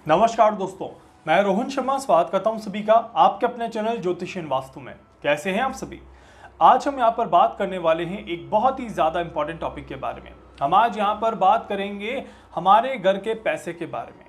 नमस्कार दोस्तों, मैं रोहन शर्मा स्वागत करता हूं सभी का आपके अपने चैनल ज्योतिष वास्तु में। कैसे हैं आप सभी। आज हम यहां पर बात करने वाले हैं एक बहुत ही ज़्यादा इंपॉर्टेंट टॉपिक के बारे में। हम आज यहां पर बात करेंगे हमारे घर के पैसे के बारे में।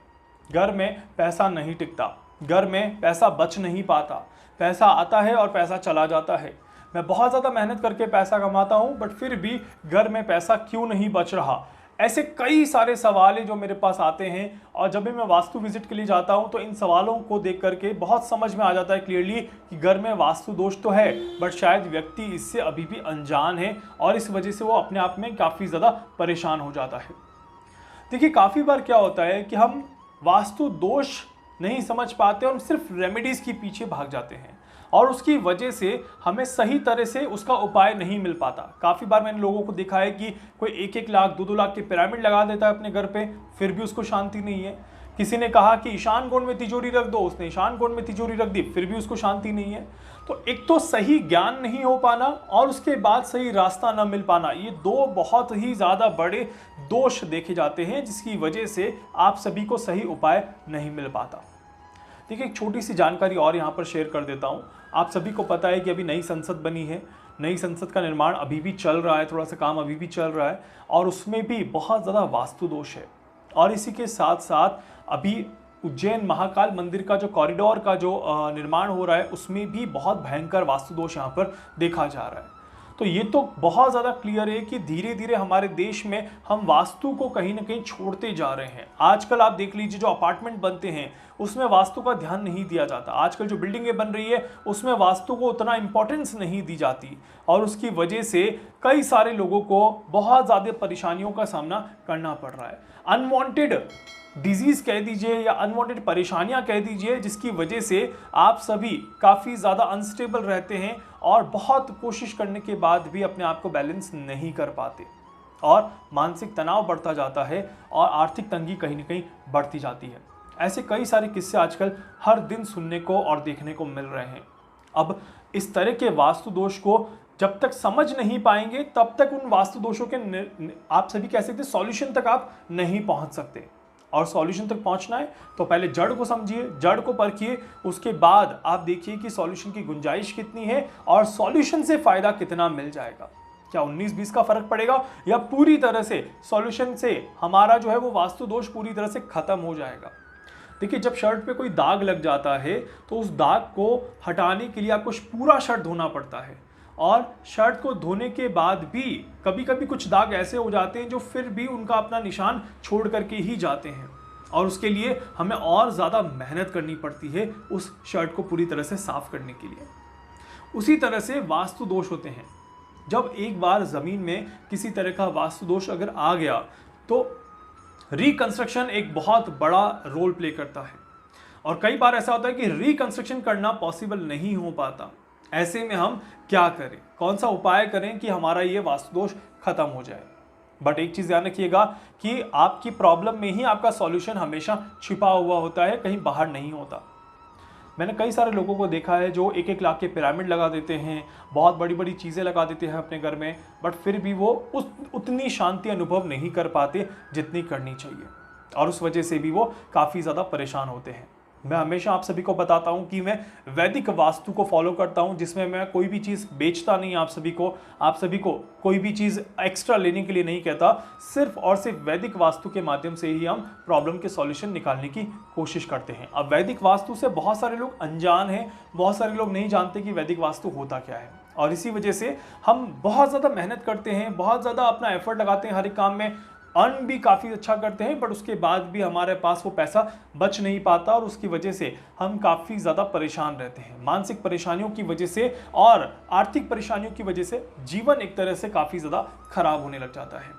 घर में पैसा नहीं टिकता, घर में पैसा बच नहीं पाता, पैसा आता है और पैसा चला जाता है। मैं बहुत ज़्यादा मेहनत करके पैसा कमाता हूँ, बट फिर भी घर में पैसा क्यों नहीं बच रहा। ऐसे कई सारे सवाल हैं जो मेरे पास आते हैं, और जब भी मैं वास्तु विजिट के लिए जाता हूं तो इन सवालों को देख करके बहुत समझ में आ जाता है क्लियरली कि घर में वास्तु दोष तो है, बट शायद व्यक्ति इससे अभी भी अनजान है और इस वजह से वो अपने आप में काफ़ी ज़्यादा परेशान हो जाता है। देखिए, काफ़ी बार क्या होता है कि हम वास्तु दोष नहीं समझ पाते और हम सिर्फ रेमेडीज़ के पीछे भाग जाते हैं और उसकी वजह से हमें सही तरह से उसका उपाय नहीं मिल पाता। काफ़ी बार मैंने लोगों को देखा है कि कोई 1-1 लाख 2-2 लाख के पिरामिड लगा देता है अपने घर पे, फिर भी उसको शांति नहीं है। किसी ने कहा कि ईशान कोण में तिजोरी रख दो, उसने ईशान कोण में तिजोरी रख दी, फिर भी उसको शांति नहीं है। तो एक तो सही ज्ञान नहीं हो पाना और उसके बाद सही रास्ता न मिल पाना, ये दो बहुत ही ज़्यादा बड़े दोष देखे जाते हैं जिसकी वजह से आप सभी को सही उपाय नहीं मिल पाता। देखिए, एक छोटी सी जानकारी और यहाँ पर शेयर कर देता हूँ। आप सभी को पता है कि अभी नई संसद बनी है, नई संसद का निर्माण अभी भी चल रहा है, थोड़ा सा काम अभी भी चल रहा है और उसमें भी बहुत ज़्यादा वास्तु दोष है। और इसी के साथ साथ अभी उज्जैन महाकाल मंदिर का जो कॉरिडोर का जो निर्माण हो रहा है उसमें भी बहुत भयंकर वास्तु दोष यहाँ पर देखा जा रहा है। तो ये तो बहुत ज़्यादा क्लियर है कि धीरे धीरे हमारे देश में हम वास्तु को कहीं ना कहीं छोड़ते जा रहे हैं। आजकल आप देख लीजिए, जो अपार्टमेंट बनते हैं उसमें वास्तु का ध्यान नहीं दिया जाता। आजकल जो बिल्डिंगें बन रही है उसमें वास्तु को उतना इंपॉर्टेंस नहीं दी जाती और उसकी वजह से कई सारे लोगों को बहुत ज़्यादा परेशानियों का सामना करना पड़ रहा है। अनवांटेड डिजीज़ कह दीजिए या अनवांटेड परेशानियां कह दीजिए, जिसकी वजह से आप सभी काफ़ी ज़्यादा अनस्टेबल रहते हैं और बहुत कोशिश करने के बाद भी अपने आप को बैलेंस नहीं कर पाते और मानसिक तनाव बढ़ता जाता है और आर्थिक तंगी कहीं ना कहीं बढ़ती जाती है। ऐसे कई सारे किस्से आजकल हर दिन सुनने को और देखने को मिल रहे हैं। अब इस तरह के वास्तु दोष को जब तक समझ नहीं पाएंगे तब तक उन वास्तु दोषों के आप सभी कह सकते सॉल्यूशन तक आप नहीं पहुंच सकते। और सॉल्यूशन तक पहुंचना है तो पहले जड़ को समझिए, जड़ को परखिए, उसके बाद आप देखिए कि सॉल्यूशन की गुंजाइश कितनी है और सॉल्यूशन से फायदा कितना मिल जाएगा। क्या 19-20 का फर्क पड़ेगा या पूरी तरह से सॉल्यूशन से हमारा जो है वो वास्तु दोष पूरी तरह से खत्म हो जाएगा। देखिए, जब शर्ट पे कोई दाग लग जाता है तो उस दाग को हटाने के लिए आपको पूरा शर्ट धोना पड़ता है और शर्ट को धोने के बाद भी कभी कभी कुछ दाग ऐसे हो जाते हैं जो फिर भी उनका अपना निशान छोड़ करके ही जाते हैं और उसके लिए हमें और ज़्यादा मेहनत करनी पड़ती है उस शर्ट को पूरी तरह से साफ करने के लिए। उसी तरह से वास्तु दोष होते हैं। जब एक बार ज़मीन में किसी तरह का वास्तु दोष अगर आ गया तो रिकंस्ट्रक्शन एक बहुत बड़ा रोल प्ले करता है और कई बार ऐसा होता है कि रिकंस्ट्रक्शन करना पॉसिबल नहीं हो पाता। ऐसे में हम क्या करें, कौन सा उपाय करें कि हमारा ये वास्तु दोष खत्म हो जाए। बट एक चीज़ ध्यान रखिएगा कि आपकी प्रॉब्लम में ही आपका सॉल्यूशन हमेशा छिपा हुआ होता है, कहीं बाहर नहीं होता। मैंने कई सारे लोगों को देखा है जो 1-1 लाख के पिरामिड लगा देते हैं, बहुत बड़ी बड़ी चीज़ें लगा देते हैं अपने घर में, बट फिर भी वो उतनी शांति अनुभव नहीं कर पाते जितनी करनी चाहिए और उस वजह से भी वो काफ़ी ज़्यादा परेशान होते हैं। मैं हमेशा आप सभी को बताता हूं कि मैं वैदिक वास्तु को फॉलो करता हूं, जिसमें मैं कोई भी चीज़ बेचता नहीं। आप सभी को कोई भी चीज़ एक्स्ट्रा लेने के लिए नहीं कहता। सिर्फ और सिर्फ वैदिक वास्तु के माध्यम से ही हम प्रॉब्लम के सॉल्यूशन निकालने की कोशिश करते हैं। अब वैदिक वास्तु से बहुत सारे लोग अनजान हैं, बहुत सारे लोग नहीं जानते कि वैदिक वास्तु होता क्या है और इसी वजह से हम बहुत ज़्यादा मेहनत करते हैं, बहुत ज़्यादा अपना एफर्ट लगाते हैं हर एक काम में, अर्न भी काफ़ी अच्छा करते हैं, बट उसके बाद भी हमारे पास वो पैसा बच नहीं पाता और उसकी वजह से हम काफ़ी ज़्यादा परेशान रहते हैं। मानसिक परेशानियों की वजह से और आर्थिक परेशानियों की वजह से जीवन एक तरह से काफ़ी ज़्यादा खराब होने लग जाता है।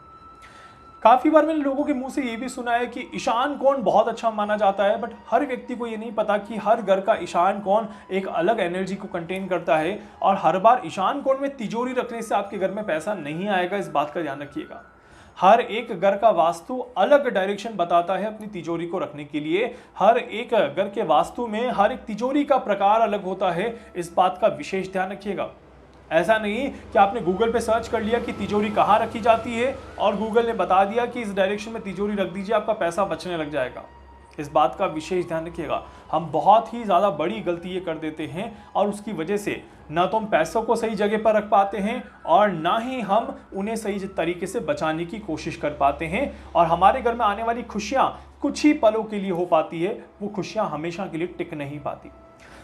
काफ़ी बार मैंने लोगों के मुंह से ये भी सुना है कि ईशान कोण बहुत अच्छा माना जाता है, बट हर व्यक्ति को ये नहीं पता कि हर घर का ईशान कोण एक अलग एनर्जी को कंटेन करता है और हर बार ईशान कोण में तिजोरी रखने से आपके घर में पैसा नहीं आएगा। इस बात का ध्यान रखिएगा। हर एक घर का वास्तु अलग डायरेक्शन बताता है अपनी तिजोरी को रखने के लिए। हर एक घर के वास्तु में हर एक तिजोरी का प्रकार अलग होता है, इस बात का विशेष ध्यान रखिएगा। ऐसा नहीं कि आपने गूगल पे सर्च कर लिया कि तिजोरी कहाँ रखी जाती है और गूगल ने बता दिया कि इस डायरेक्शन में तिजोरी रख दीजिए, आपका पैसा बचने लग जाएगा। इस बात का विशेष ध्यान रखिएगा। हम बहुत ही ज़्यादा बड़ी गलती ये कर देते हैं और उसकी वजह से ना तो हम पैसों को सही जगह पर रख पाते हैं और ना ही हम उन्हें सही तरीके से बचाने की कोशिश कर पाते हैं, और हमारे घर में आने वाली खुशियाँ कुछ ही पलों के लिए हो पाती है, वो खुशियाँ हमेशा के लिए टिक नहीं पाती।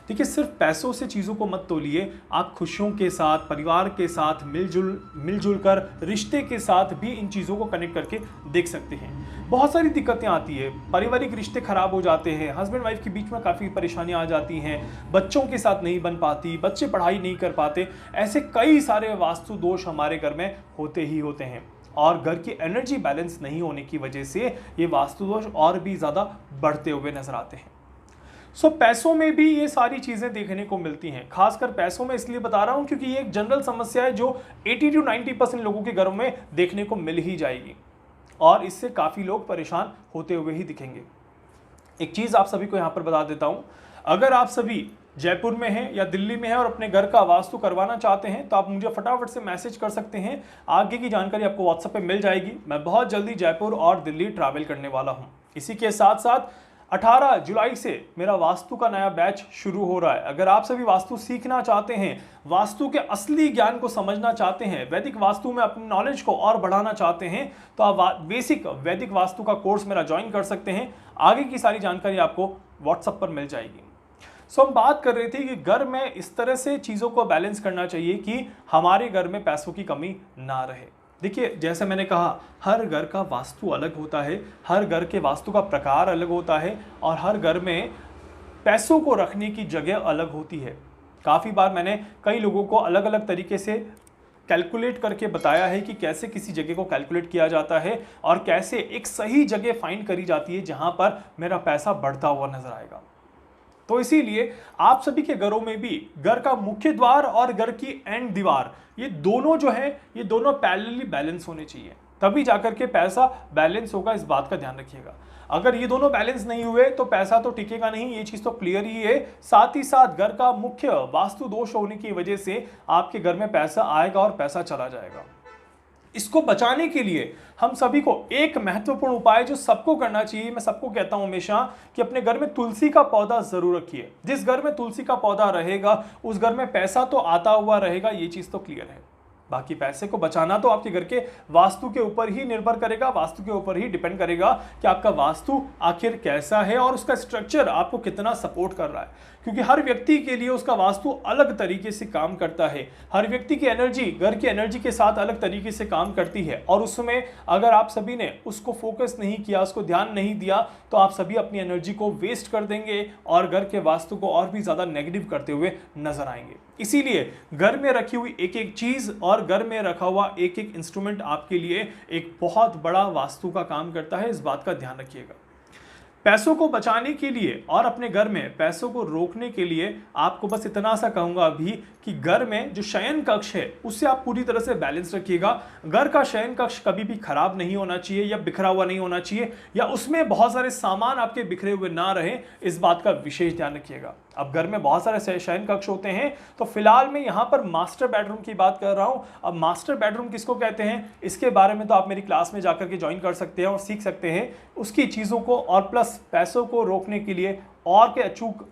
देखिए, सिर्फ पैसों से चीज़ों को मत तोलिए, आप खुशियों के साथ, परिवार के साथ मिलजुल कर, रिश्ते के साथ भी इन चीज़ों को कनेक्ट करके देख सकते हैं। बहुत सारी दिक्कतें आती है, पारिवारिक रिश्ते खराब हो जाते हैं, हस्बैंड वाइफ के बीच में काफ़ी परेशानियां आ जाती हैं, बच्चों के साथ नहीं बन पाती, बच्चे पढ़ाई नहीं कर पाते, ऐसे कई सारे वास्तु दोष हमारे घर में होते ही होते हैं, और घर की एनर्जी बैलेंस नहीं होने की वजह से ये वास्तु दोष और भी ज़्यादा बढ़ते हुए नजर आते हैं। पैसों में भी ये सारी चीज़ें देखने को मिलती हैं। खासकर पैसों में इसलिए बता रहा हूँ क्योंकि ये एक जनरल समस्या है जो 80 to 90% लोगों के घरों में देखने को मिल ही जाएगी, और इससे काफ़ी लोग परेशान होते हुए ही दिखेंगे। एक चीज़ आप सभी को यहाँ पर बता देता हूँ, अगर आप सभी जयपुर में हैं या दिल्ली में हैं और अपने घर का वास्तु करवाना चाहते हैं तो आप मुझे फटाफट से मैसेज कर सकते हैं। आगे की जानकारी आपको व्हाट्सएप पे मिल जाएगी। मैं बहुत जल्दी जयपुर और दिल्ली ट्रैवल करने वाला हूँ। इसी के साथ साथ 18 जुलाई से मेरा वास्तु का नया बैच शुरू हो रहा है। अगर आप सभी वास्तु सीखना चाहते हैं, वास्तु के असली ज्ञान को समझना चाहते हैं, वैदिक वास्तु में अपनी नॉलेज को और बढ़ाना चाहते हैं, तो आप बेसिक वैदिक वास्तु का कोर्स मेरा ज्वाइन कर सकते हैं। आगे की सारी जानकारी आपको व्हाट्सएप पर मिल जाएगी। हम बात कर रहे थे कि घर में इस तरह से चीज़ों को बैलेंस करना चाहिए कि हमारे घर में पैसों की कमी ना रहे। देखिए, जैसे मैंने कहा, हर घर का वास्तु अलग होता है, हर घर के वास्तु का प्रकार अलग होता है, और हर घर में पैसों को रखने की जगह अलग होती है। काफ़ी बार मैंने कई लोगों को अलग अलग तरीके से कैलकुलेट करके बताया है कि कैसे किसी जगह को कैलकुलेट किया जाता है और कैसे एक सही जगह फाइंड करी जाती है जहां पर मेरा पैसा बढ़ता हुआ नजर आएगा। तो इसीलिए आप सभी के घरों में भी घर का मुख्य द्वार और घर की एंड दीवार, ये दोनों जो है, ये दोनों पैरेलली बैलेंस होने चाहिए, तभी जाकर के पैसा बैलेंस होगा। इस बात का ध्यान रखिएगा। अगर ये दोनों बैलेंस नहीं हुए तो पैसा तो टिकेगा नहीं, ये चीज तो क्लियर ही है। साथ ही साथ घर का मुख्य वास्तु दोष होने की वजह से आपके घर में पैसा आएगा और पैसा चला जाएगा। इसको बचाने के लिए हम सभी को एक महत्वपूर्ण उपाय जो सबको करना चाहिए, मैं सबको कहता हूं हमेशा कि अपने घर में तुलसी का पौधा जरूर रखिए। जिस घर में तुलसी का पौधा रहेगा उस घर में पैसा तो आता हुआ रहेगा, ये चीज तो क्लियर है। बाकी पैसे को बचाना तो आपके घर के वास्तु के ऊपर ही निर्भर करेगा, वास्तु के ऊपर ही डिपेंड करेगा कि आपका वास्तु आखिर कैसा है और उसका स्ट्रक्चर आपको कितना सपोर्ट कर रहा है। क्योंकि हर व्यक्ति के लिए उसका वास्तु अलग तरीके से काम करता है। हर व्यक्ति की एनर्जी घर की एनर्जी के साथ अलग तरीके से काम करती है, और उसमें अगर आप सभी ने उसको फोकस नहीं किया, उसको ध्यान नहीं दिया, तो आप सभी अपनी एनर्जी को वेस्ट कर देंगे और घर के वास्तु को और भी ज़्यादा नेगेटिव करते हुए नजर आएंगे। इसीलिए घर में रखी हुई एक एक चीज़ और घर में रखा हुआ एक एक इंस्ट्रूमेंट आपके लिए एक बहुत बड़ा वास्तु का काम करता है। इस बात का ध्यान रखिएगा। पैसों को बचाने के लिए और अपने घर में पैसों को रोकने के लिए आपको बस इतना सा कहूँगा अभी कि घर में जो शयन कक्ष है उससे आप पूरी तरह से बैलेंस रखिएगा। घर का शयन कक्ष कभी भी खराब नहीं होना चाहिए या बिखरा हुआ नहीं होना चाहिए, या उसमें बहुत सारे सामान आपके बिखरे हुए ना रहे, इस बात का विशेष ध्यान रखिएगा। अब घर में बहुत सारे शयन कक्ष होते हैं, तो फिलहाल मैं यहाँ पर मास्टर बेडरूम की बात कर रहा हूँ। अब मास्टर बेडरूम किसको कहते हैं, इसके बारे में तो आप मेरी क्लास में जाकर के ज्वाइन कर सकते हैं और सीख सकते हैं उसकी चीज़ों को, और प्लस पैसों को रोकने के लिए और के अचूक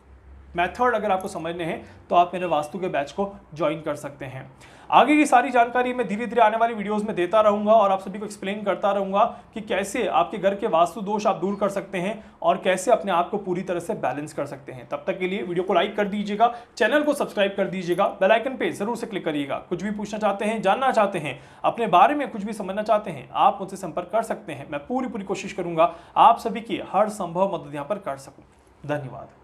मेथड अगर आपको समझने हैं तो आप मेरे वास्तु के बैच को ज्वाइन कर सकते हैं। आगे की सारी जानकारी मैं धीरे धीरे आने वाली वीडियोस में देता रहूंगा और आप सभी को एक्सप्लेन करता रहूंगा कि कैसे आपके घर के वास्तु दोष आप दूर कर सकते हैं और कैसे अपने आप को पूरी तरह से बैलेंस कर सकते हैं। तब तक के लिए वीडियो को लाइक कर दीजिएगा, चैनल को सब्सक्राइब कर दीजिएगा, बेल आइकन पे जरूर से क्लिक करिएगा। कुछ भी पूछना चाहते हैं, जानना चाहते हैं, अपने बारे में कुछ भी समझना चाहते हैं, आप मुझसे संपर्क कर सकते हैं। मैं पूरी कोशिश करूंगा आप सभी की हर संभव मदद यहाँ पर कर सकूं। धन्यवाद।